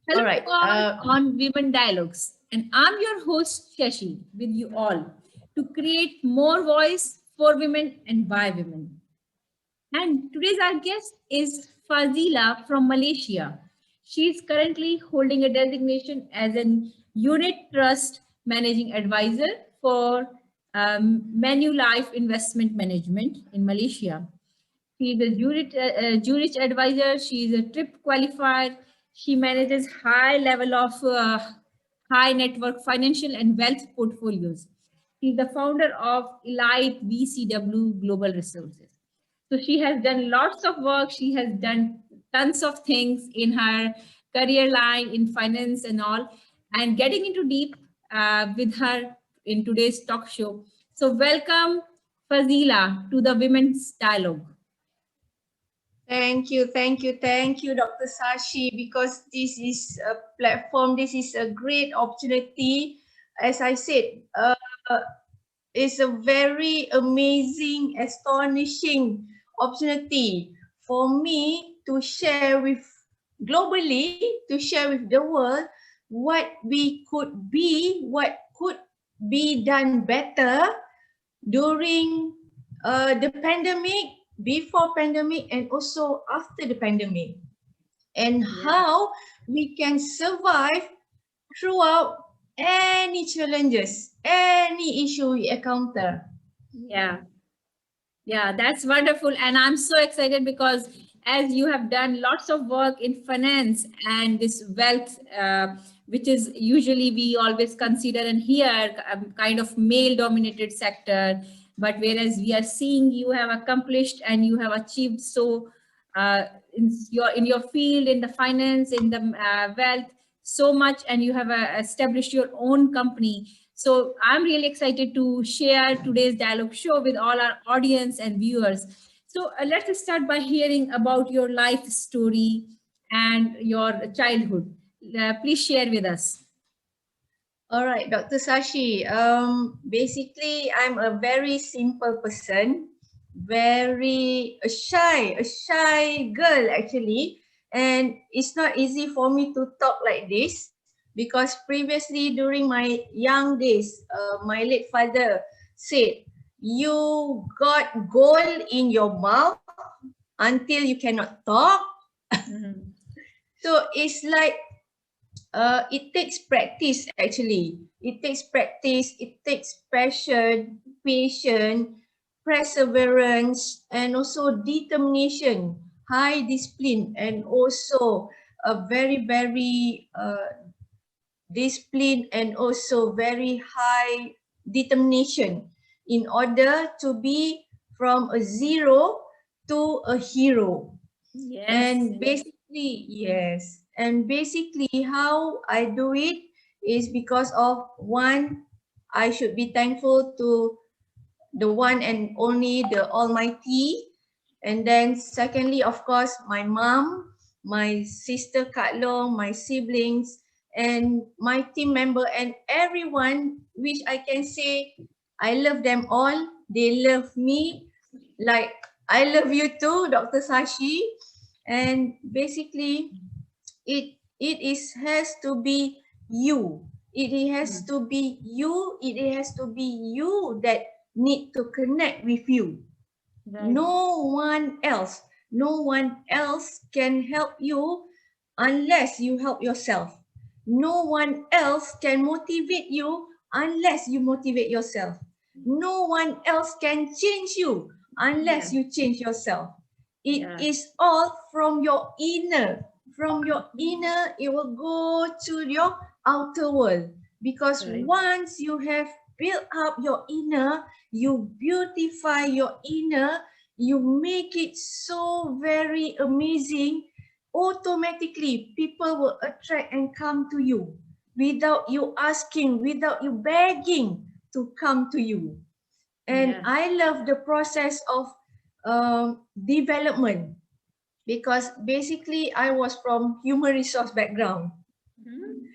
Hello All right. all on Women Dialogues, and I'm your host Shashi with you all to create more voice for women and by women. And today's our guest is Fazila from Malaysia. She is currently holding a designation as an unit trust managing advisor for Manulife Investment Management in Malaysia. She is a Zurich advisor. She is a trip qualified. She manages high level of high network financial and wealth portfolios. She is the founder of Elite VCW Global Resources. So she has done lots of work. She has done tons of things in her career line in finance and all. And getting into deep with her in today's talk show. So welcome, Fazila, to the Women's Dialogue. thank you, Dr. Sashi, because this is a platform, this is a great opportunity. As I said, it's a very amazing, astonishing opportunity for me to share with globally, to share with the world what we could be, what could be done better during the pandemic, before pandemic, and also after the pandemic, and how we can survive throughout any challenges, any issue we encounter. Yeah, yeah, that's wonderful. And I'm so excited because as you have done lots of work in finance and this wealth, which is usually we always consider and hear kind of male dominated sector. But whereas we are seeing you have accomplished and you have achieved so in your field, in the finance, in the wealth, so much, and you have established your own company. So I'm really excited to share today's dialogue show with all our audience and viewers. So let's start by hearing about your life story and your childhood. Please share with us. All right, Dr. Sashi. Basically, I'm a very simple person, a shy girl actually, and it's not easy for me to talk like this because previously during my young days, my late father said, "You got gold in your mouth until you cannot talk." Mhm. So it's like it takes practice actually. It takes practice, it takes passion, patience, perseverance, and also determination, high discipline, and also a very discipline, and also very high determination in order to be from a zero to a hero. Yes. And basically, yes. And basically, how I do it is because of one, I should be thankful to the one and only, the Almighty. And then, secondly, of course, my mom, my sister Kak Long, my siblings, and my team member, and everyone, which I can say I love them all. They love me like I love you too, Dr. Sashi. And basically it has to be you, it has to be you, it has to be you that need to connect with you. Right. No one else can help you unless you help yourself. No one else can motivate you unless you motivate yourself. No one else can change you Yeah. unless you change yourself. It Yeah. is all from your inner. From your inner, it will go to your outer world. Because Right. once you have built up your inner, you beautify your inner, you make it so very amazing, automatically people will attract and come to you without you asking, without you begging to come to you. And Yeah. I love the process of development, because basically I was from human resource background. Mhm.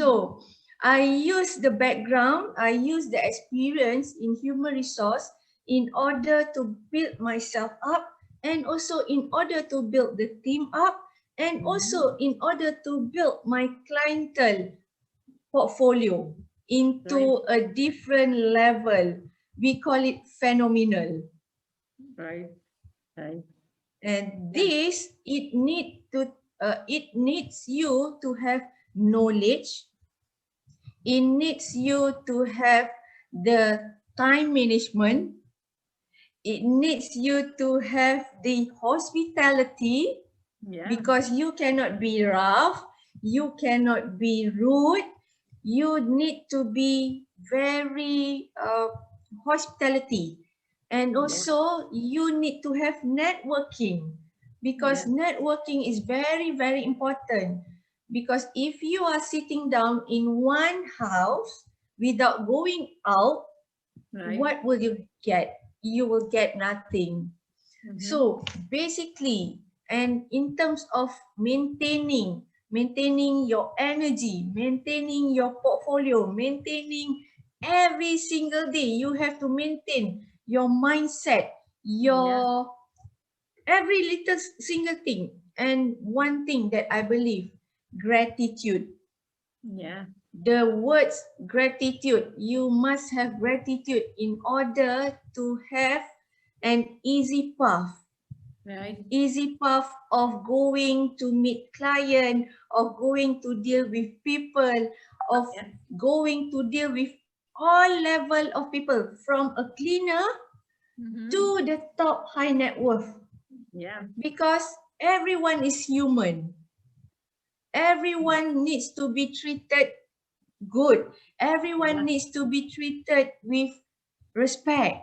So I use the background, I use the experience in human resource in order to build myself up, and also in order to build the team up, And also, in order to build my clientele portfolio Right. into a different level, we call it phenomenal. Right. Right. And Yeah. this, it needs you to have knowledge. It needs you to have the time management. It needs you to have the hospitality, Yeah. because you cannot be rough, you cannot be rude. You need to be very hospitality. And Yeah. also you need to have networking, because Yeah. networking is very, very important. Because if you are sitting down in one house without going out, Right. what will you get? You will get nothing. Mm-hmm. So basically, and in terms of maintaining your energy, maintaining your portfolio, maintaining every single day, you have to maintain your mindset, Yeah. your every little single thing. And one thing that I believe, gratitude. Yeah. The words gratitude, you must have gratitude in order to have an Right. easy path of going to meet client, of going to deal with people, of Yeah. going to deal with all level of people, from a cleaner Mm-hmm. to the top high net worth. Yeah. Because everyone is human, everyone needs to be treated good, everyone Yeah. needs to be treated with respect.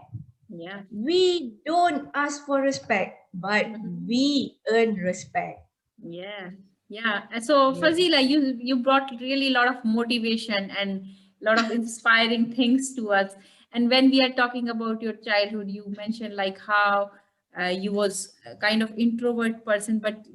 Yeah. We don't ask for respect, but Mm-hmm. we earn respect. Yeah, yeah. And so, Yes. Fazila, you brought really a lot of motivation and a lot of inspiring things to us. And when we are talking about your childhood, you mentioned like how you was a kind of introvert person, but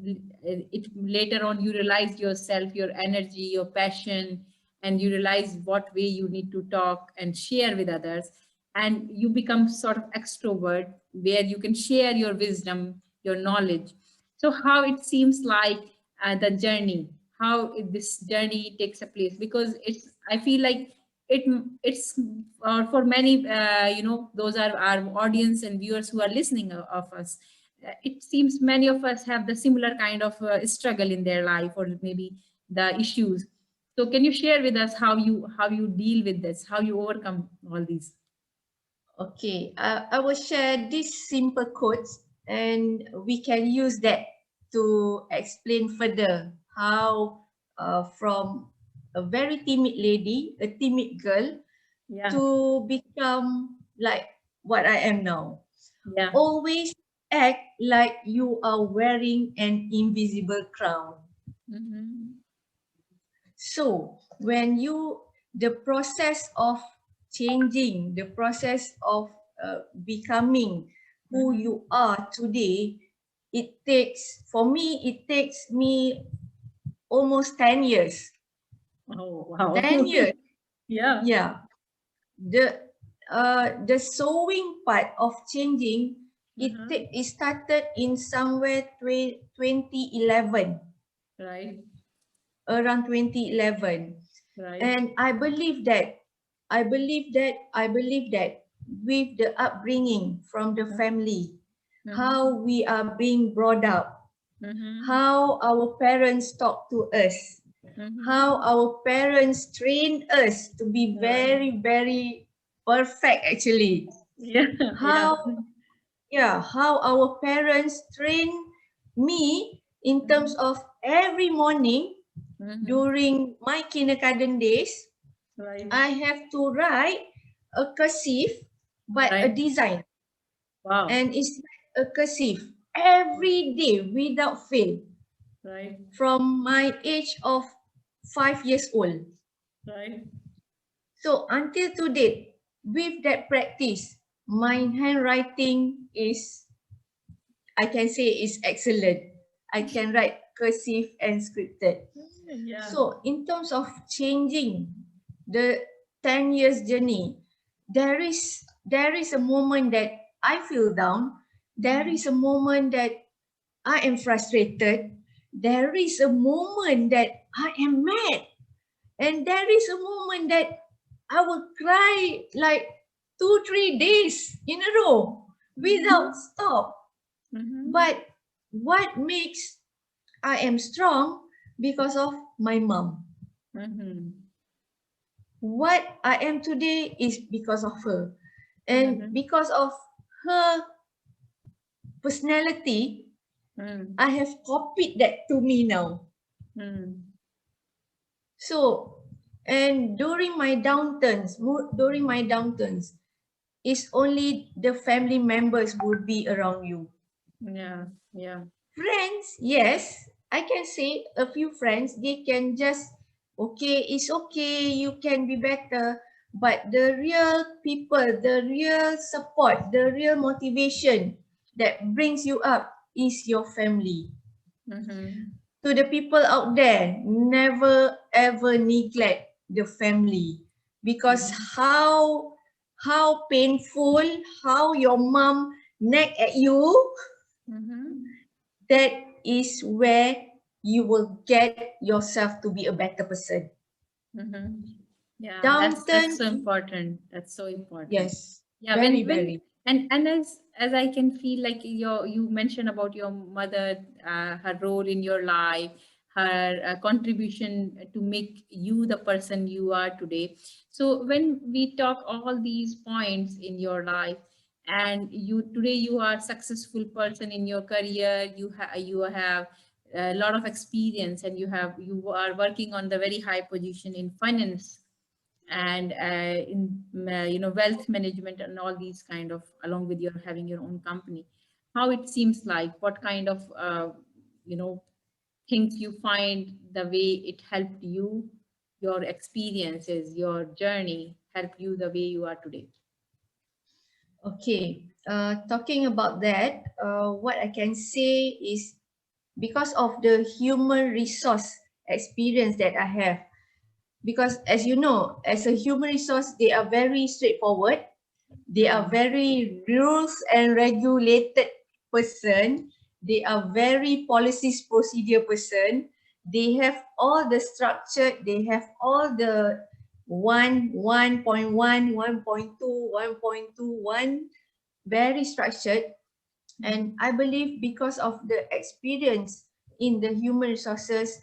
it later on you realized yourself, your energy, your passion, and you realize what way you need to talk and share with others, and you become sort of extrovert where you can share your wisdom, your knowledge. So how it seems like the journey, how this journey takes a place, because it's, I feel like it it's for many those are our audience and viewers who are listening of us. It seems many of us have the similar kind of struggle in their life, or maybe the issues. So can you share with us how you deal with this, how you overcome all these? Okay, I will share these simple quotes and we can use that to explain further how from a very timid lady, a timid girl, Yeah. to become like what I am now. Yeah. Always act like you are wearing an invisible crown. Mm-hmm. So when the process of changing, the process of becoming who Mm-hmm. you are today, it takes me almost 10 years. Oh, wow. 10 years, Yeah. yeah. The the sewing part of changing, Uh-huh. it started in somewhere 2011, Right. around 2011. Right. And I believe that with the upbringing from the family, how Mm-hmm. we are being brought up, Mm-hmm. how our parents talk to us, how Mm-hmm. our parents train us to be Right. very, very perfect actually. Yeah. Yeah. How, yeah, how our parents train me in terms Mm-hmm. of every morning Mm-hmm. during my kindergarten days, Right. I have to write a cursive, but a Right. design. Wow. And it's like a cursive every day without fail Right. from my age of 5 years old. Right. So until today, with that practice, my handwriting is, I can say, is excellent. I can write cursive and scripted. Yeah. So in terms of changing the 10 years journey, there is a moment that I feel down. There Mm-hmm. is a moment that I am frustrated. there is a moment that I am mad, and there is a moment that I will cry like 2-3 days in a row without stop. But what makes I am strong because of my mom. What I am today is because of her. And because of her personality, I have copied that to me now. So, and during my downturns, it's only the family members will be around you. Yeah, yeah. Friends, yes, I can say a few friends, they can just, okay, it's okay, you can be better. But the real people, the real support, the real motivation that brings you up is your family. To the people out there, never ever neglect the family, because how painful, how your mom nag at you, that is where you will get yourself to be a better person. Yeah, that's Downturn, so important. That's so important. yes, Yeah, very, when very. and as I can feel like you mentioned about your mother, her role in your life, her contribution to make you the person you are today. So when we talk all these points in your life, and you today you are successful person in your career, you have a lot of experience, and you are working on the very high position in finance and in wealth management and all these kind of, along with your having your own company. How it seems like, what kind of you know things you find, the way it helped you, your experiences, your journey helped you the way you are today. Okay, talking about that, what I can say is because of the human resource experience that I have. Because as you know, as a human resource, they are very straightforward. They are Mm. very rules and regulated person. They are very policies procedure person. They have all the structure. They have all the 1.1, 1.2, 1.21, very structured. And I believe because of the experience in the human resources,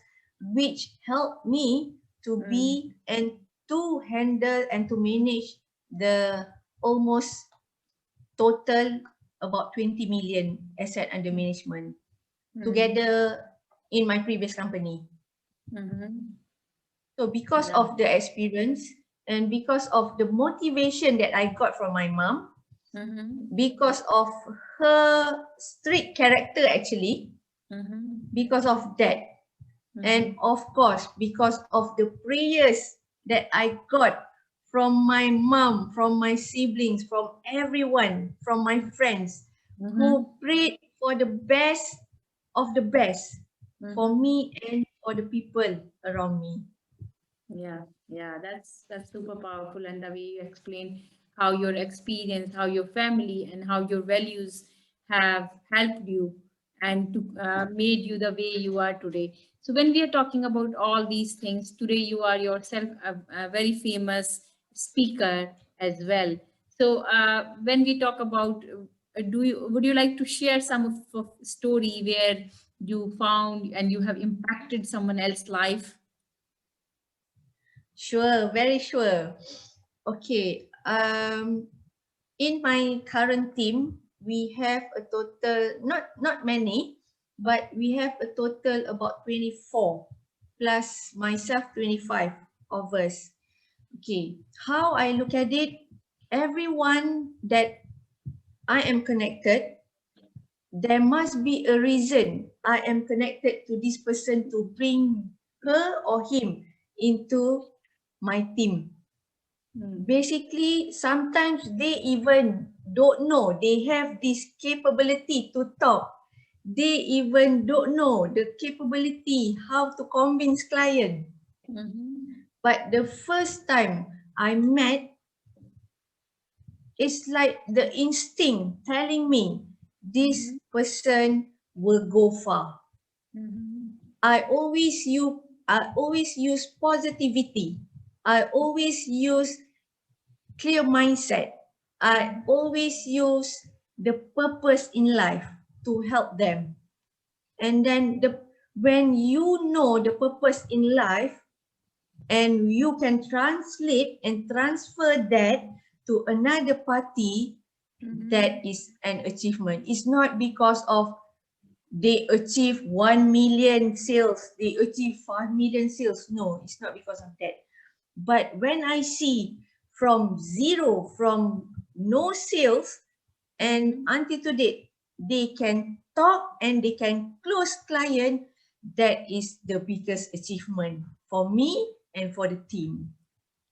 which helped me to Mm. be and to handle and to manage the almost total about 20 million asset under management Mm. together in my previous company. Mm-hmm. So because Yeah. of the experience and because of the motivation that I got from my mom, Mm-hmm. because of her strict character actually, Mm-hmm. because of that, and Mm-hmm. of course because of the prayers that I got from my mom, from my siblings, from everyone, from my friends Mm-hmm. who prayed for the best of the best for Mm-hmm. me and for the people around me. Yeah, yeah, that's super powerful. And the way you explain how your experience, how your family, and how your values have helped you and to made you the way you are today. So when we are talking about all these things today, you are yourself a very famous speaker as well. So when we talk about, do you would you like to share some of story where you found and you have impacted someone else's life? Sure, very sure. Okay, in my current team, we have a total, not many, but we have a total about 24 plus myself 25 of us. Okay, how I look at it, everyone that I am connected, there must be a reason I am connected to this person to bring her or him into my team. Mm. Basically, sometimes they even don't know they have this capability to talk. They even don't know the capability how to convince client. Mhm. But the first time I met, it's like the instinct telling me this Mhm. person will go far. Mhm. I always use positivity. I always use clear mindset. I always use the purpose in life to help them. And then when you know the purpose in life and you can translate and transfer that to another party, that is an achievement. It's not because of they achieve 1 million sales, they achieve 5 million sales. No, it's not because of that. But when I see from zero, from no sales, and until today, they can talk and they can close client, that is the biggest achievement for me and for the team.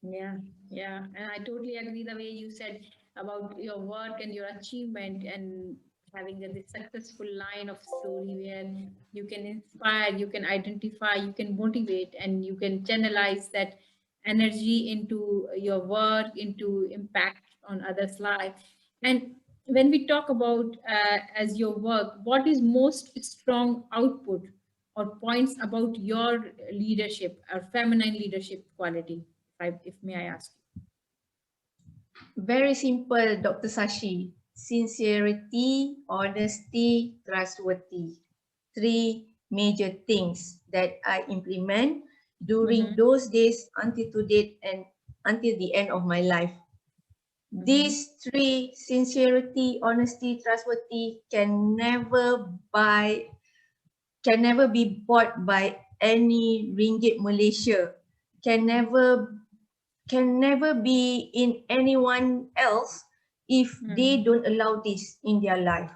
Yeah, yeah, and I totally agree the way you said about your work and your achievement and having this successful line of story where you can inspire, you can identify, you can motivate, and you can channelize that energy into your work, into impact on others' life. And when we talk about as your work, what is most strong output or points about your leadership or feminine leadership quality? If may I ask Very simple, Dr. Sashi. Sincerity, honesty, trustworthy. Three major things that I implement you? during those days until to date and until the end of my life. Mm-hmm. These three, sincerity, honesty, trustworthy, can never be bought by any ringgit Malaysia. Can never can never be in anyone else if they Mm. don't allow this in their life.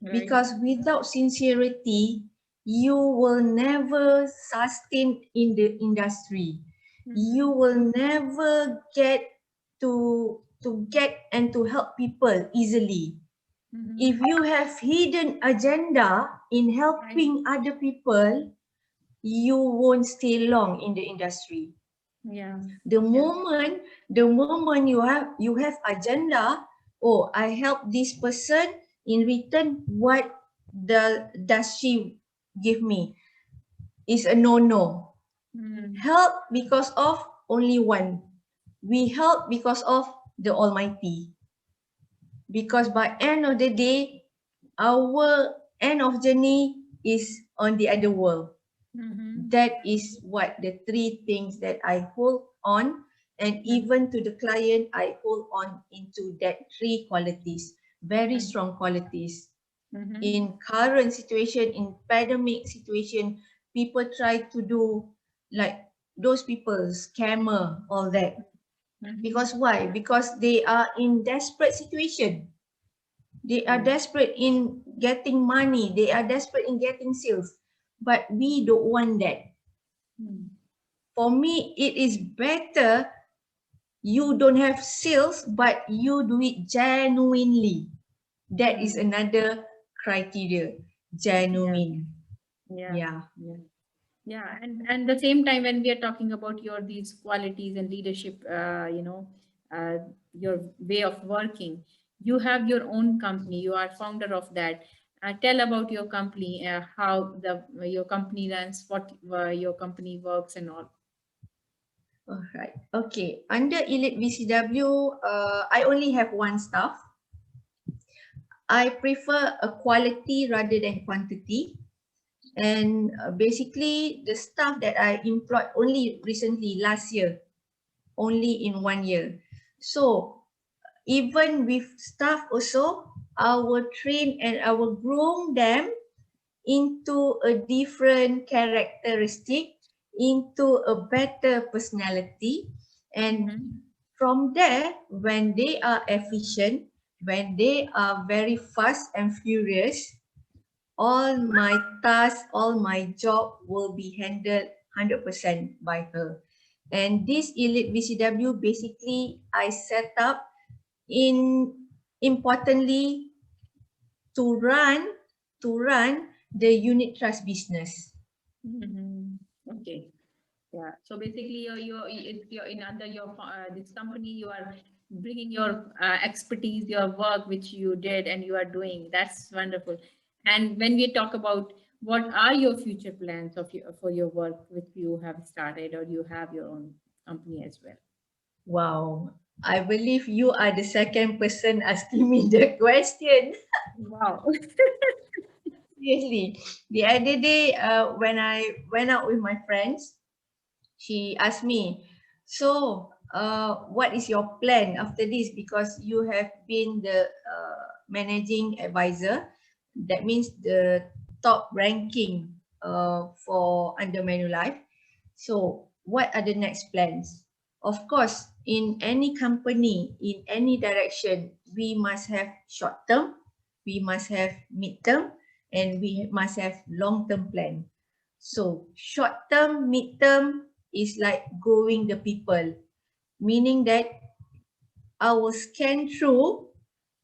Right. Because without sincerity, you will never sustain in the industry. You Mm-hmm. will never get to get and to help people easily. If Mm-hmm. you have hidden agenda in Right. helping other people, you won't stay long in the industry. Yeah. the Yeah. moment the moment you have agenda, oh, I help this person, in return what does she give me, is a no. Mm. Help because of only one. We help because of the Almighty, because by end of the day, our end of journey is on the other world. Mm-hmm. That is what the three things that I hold on, and even to the client, I hold on into that three qualities, very strong qualities. Mm-hmm. In current situation, in pandemic situation, people try to do like those people, scammer, all that. Mm-hmm. Because why? Because they are in desperate situation. They are Right. desperate in getting money. They are desperate in getting sales. But we don't want that. Mm. For me, it is better you don't have sales, but you do it genuinely. That is Mm. another criteria. Yeah. Genuine. Yeah. Yeah. Yeah. Yeah, and the same time when we are talking about your these qualities and leadership, uh, your way of working, you have your own company. You are founder of that. Tell about your company, how the your company runs, what your company works, and all. All right. Okay. Under Elite VCW, I only have one staff. I prefer a quality rather than quantity. And basically, the staff that I employed only recently, last year, only in 1 year. So even with staff also, I will train and I will groom them into a different characteristic, into a better personality. And Mm-hmm. from there, when they are efficient, when they are very fast and furious, all my tasks, all my job will be handled 100% by her. And this Elite VCW, basically I set up in importantly to run the unit trust business. Mm-hmm. Okay. Yeah. So basically, you're in under your this company. You are bringing your expertise, your work which you did and you are doing. That's wonderful. And when we talk about what are your future plans for your work which you have started, or you have your own company as well? Wow. I believe you are the second person asking me the question. Wow. Seriously. The other day, when I went out with my friends, she asked me, so what is your plan after this? Because you have been the managing advisor. That means the top ranking for under Manulife. So what are the next plans? Of course, in any company, in any direction, we must have short term, we must have mid term, and we must have long term plan. So short term, mid term is like growing the people, meaning that I will scan through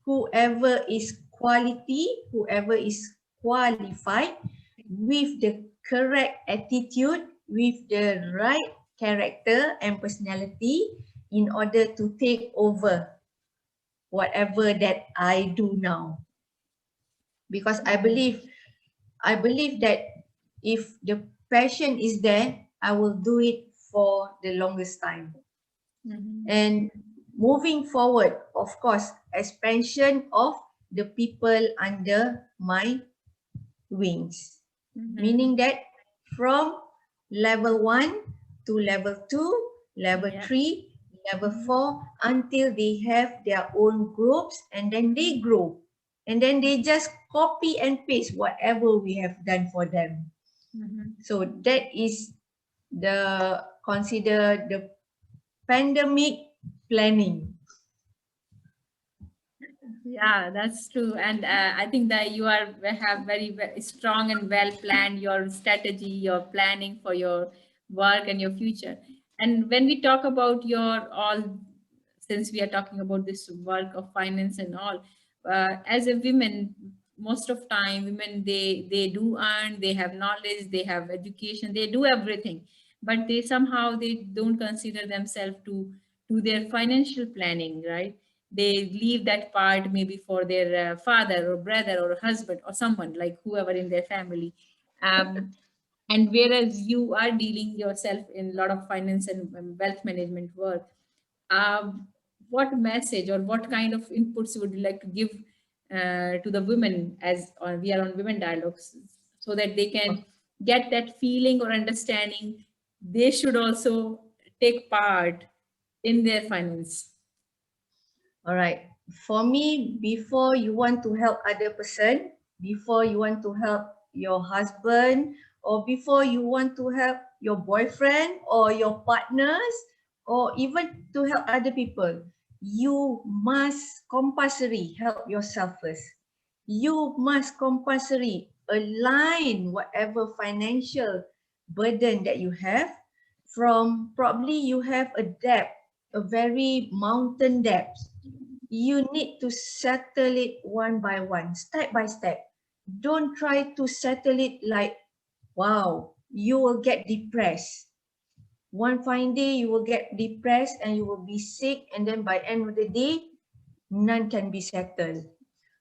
whoever is quality, whoever is qualified with the correct attitude, with the right character and personality in order to take over whatever that I do now. Because I believe that if the passion is there, I will do it for the longest time. Mhm. And moving forward, of course, expansion of the people under my wings, Mhm. meaning that from level 1 to level 2, level Yeah. 3, level Mhm. 4, until they have their own groups and then they grow. And then they just copy and paste whatever we have done for them. Mhm. So that is the consider the pandemic planning. Yeah, that's true. And I think that you are have very, very strong and well planned your strategy, your planning for your work and your future. And when we talk about your all, since we are talking about this work of finance and all, as a women, most of time women, they do earn, they have knowledge, they have education, they do everything, but they somehow they don't consider themselves to their financial planning, right? They leave that part maybe for their father or brother or husband or someone like whoever in their family. Um, and whereas you are dealing yourself in a lot of finance and wealth management work, um, what message or what kind of inputs would you like to give to the women, as we are on women dialogues, so that they can get that feeling or understanding they should also take part in their finance? All right. For me, before you want to help other person, before you want to help your husband, or before you want to help your boyfriend or your partners, or even to help other people, you must compulsory help yourself first. You must compulsory align whatever financial burden that you have. From probably you have a debt, a very mountain debt, you need to settle it one by one, step by step. Don't try to settle it like, wow, you will get depressed. One fine day, you will get depressed and you will be sick, and then by end of the day, none can be settled.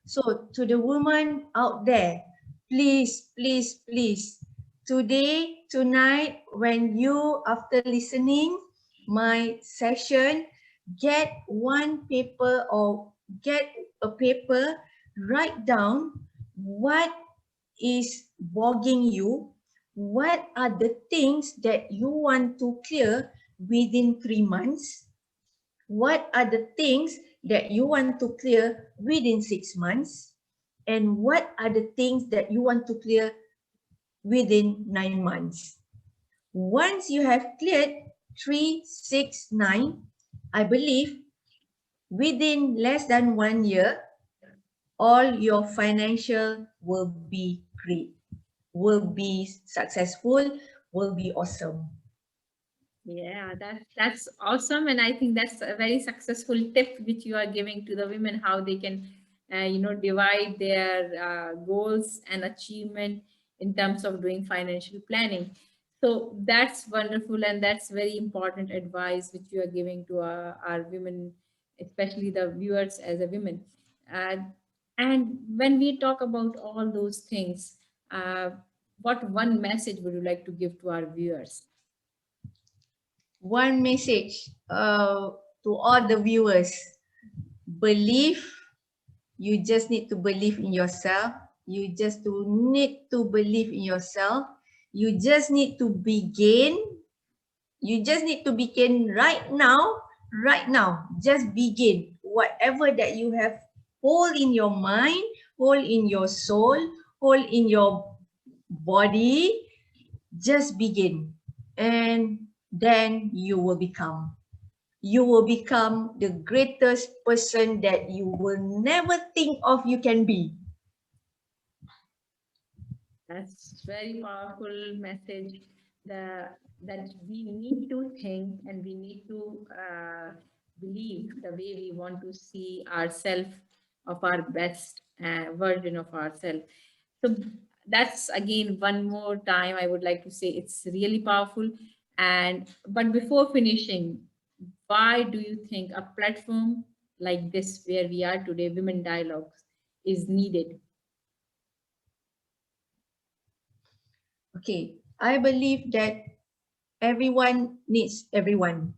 So to the woman out there, please, please, please, today, tonight, when you, after listening my session, get one paper or get a paper, write down what is bogging you, what are the things that you want to clear within 3 months, what are the things that you want to clear within 6 months, and what are the things that you want to clear within 9 months. Once you have cleared 3, 6, 9, I believe within less than 1 year, all your financial will be great, will be successful, will be awesome. Yeah, that's awesome, and I think that's a very successful tip which you are giving to the women, how they can, divide their goals and achievement in terms of doing financial planning. So that's wonderful, and that's very important advice which you are giving to our women, especially the viewers as a women. Uh, and when we talk about all those things, uh, what one message would you like to give to our viewers? One message to all the viewers. Believe. You just need to believe in yourself. You just need to believe in yourself. You just need to begin. You just need to begin right now. Right now. Just begin. Whatever that you have hold in your mind, hold in your soul, hold in your body, just begin. And then you will become. You will become the greatest person that you will never think of you can be. That's very powerful message. The that we need to think and we need to believe the way we want to see ourselves of our best version of ourselves. So that's again one more time I would like to say it's really powerful. And but before finishing, why do you think a platform like this where we are today, Women Dialogues, is needed? Okay, I believe that everyone needs everyone.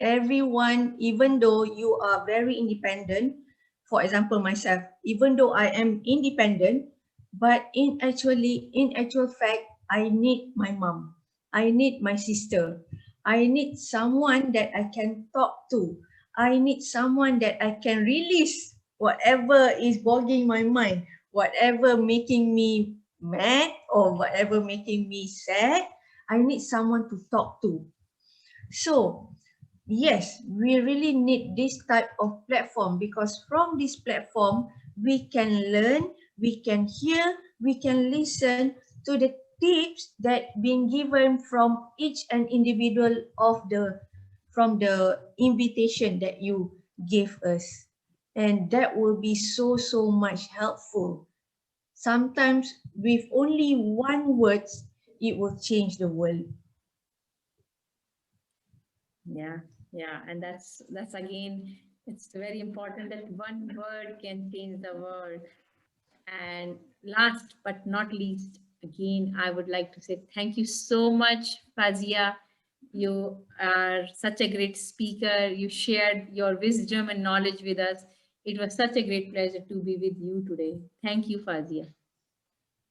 Everyone, even though you are very independent, for example, myself, even though I am independent, but in actual fact, I need my mom. I need my sister. I need someone that I can talk to. I need someone that I can release whatever is bogging my mind, whatever making me mad or whatever making me sad. I need someone to talk to. So yes, we really need this type of platform because from this platform, we can learn, we can hear, we can listen to the tips that being given from each and individual of the from the invitation that you gave us. And that will be so much helpful. Sometimes with only one words, it will change the world. Yeah, yeah, and that's again, it's very important that one word can change the world. And last but not least, again, I would like to say thank you so much, Fazia. You are such a great speaker. You shared your wisdom and knowledge with us. It was such a great pleasure to be with you today. Thank you, Fazia.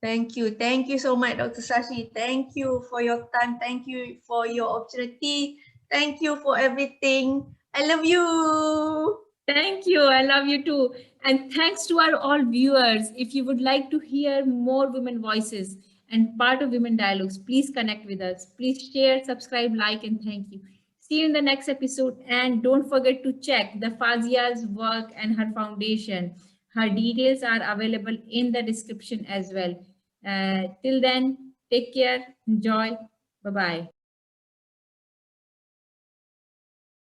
Thank you. Thank you so much, Dr. Sashi. Thank you for your time. Thank you for your opportunity. Thank you for everything. I love you. Thank you. I love you too. And thanks to our all viewers. If you would like to hear more women voices and part of Women Dialogues, please connect with us. Please share, subscribe, like, and thank you. See you in the next episode. And don't forget to check the Fazia's work and her foundation. Her details are available in the description as well. Till then, take care, enjoy. Bye bye.